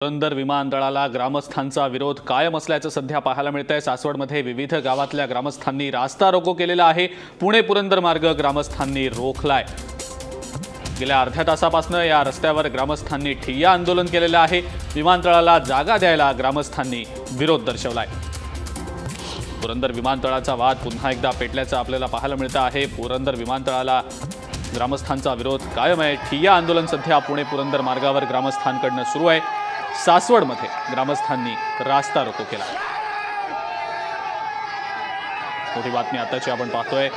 पुरंदर विमानतळाला ग्रामस्थांचा विरोध कायम असल्याचं सध्या पाहायला मिळतंय। सासवडमध्ये विविध गावातल्या ग्रामस्थांनी रास्ता रोको केलेला आहे। पुणे पुरंदर मार्ग ग्रामस्थांनी रोखलाय। गेल्या अर्ध्या तासापासून या रस्त्यावर ग्रामस्थांनी ठिय्या आंदोलन केलेलं आहे। विमानतळाला जागा द्यायला ग्रामस्थांनी विरोध दर्शवलाय। पुरंदर विमानतळाचा वाद पुन्हा एकदा पेटल्याचं आपल्याला पाहायला मिळतं आहे। पुरंदर विमानतळाला ग्रामस्थांचा विरोध कायम आहे। ठिय्या आंदोलन सध्या पुणे पुरंदर मार्गावर ग्रामस्थांकडून सुरू आहे। सासवडमध्ये ग्रामस्थांनी रास्ता रोको केला। मोठी बातमी आताची आपण पाहतोय।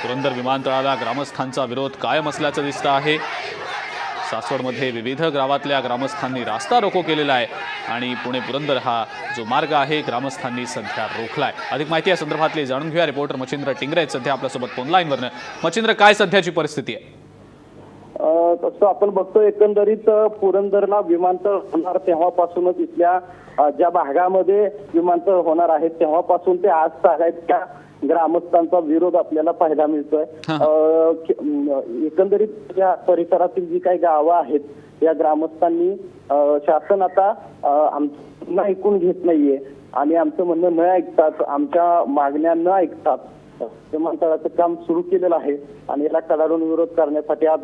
पुरंदर विमानतळाला ग्रामस्थांचा विरोध कायम असल्याचं दिसतं आहे। सासवडमध्ये विविध गावातल्या ग्रामस्थांनी रास्ता रोको केलेला आहे आणि पुणे पुरंदर हा जो मार्ग आहे ग्रामस्थांनी सध्या रोखलाय। अधिक माहिती या संदर्भातली जाणून घेऊया। रिपोर्टर मच्छिंद्र टिंगरे सध्या आपल्यासोबत फोन लाईनवरनं। मच्छिंद्र, काय सध्याची परिस्थिती आहे? तसं आपण बघतो एकंदरीत पुरंदरला विमानतळ होणार तेव्हापासूनच इथल्या ज्या भागामध्ये विमानतळ होणार आहे तेव्हापासून ते आज त्या ग्रामस्थांचा विरोध आपल्याला पाहायला मिळतोय। एकंदरीत या परिसरातील जी काही गावं आहेत या ग्रामस्थांनी शासन आता आमचं ऐकून घेत नाहीये आणि आमचं म्हणणं न ऐकतात, आमच्या मागण्या न ऐकतात विमानतळाचं काम सुरू केलेलं आहे आणि याला कडाडून विरोध करण्यासाठी आज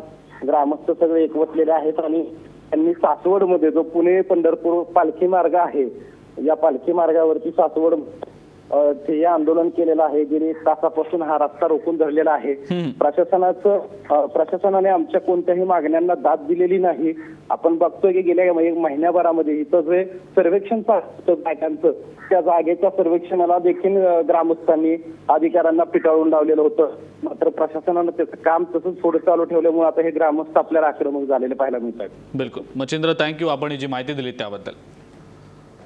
ग्रामस्थ सगळे एकवटलेले आहेत आणि त्यांनी सासवडमध्ये जो पुणे पंढरपूर पालखी मार्ग आहे या पालखी मार्गावरती सासवड हे आंदोलन केलेलं आहे। गेली तासापासून हा रस्ता रोखून धरलेला आहे। प्रशासनाने आमच्या कोणत्याही मागण्यांना दाद दिलेली नाही। आपण बघतोय की गेल्या महिन्याभरामध्ये इथं जे सर्वेक्षण बायकांचं त्या जागेच्या सर्वेक्षणाला देखील ग्रामस्थांनी अधिकाऱ्यांना पिटाळून लावलेलं होतं। मात्र प्रशासनानं त्याचं काम तसंच पुढे चालू ठेवल्यामुळे आता हे ग्रामस्थ आपल्याला आक्रमक झालेले पाहायला मिळतात। बिलकुल मच्छिंद्र, थँक्यू, आपण जी माहिती दिली त्याबद्दल।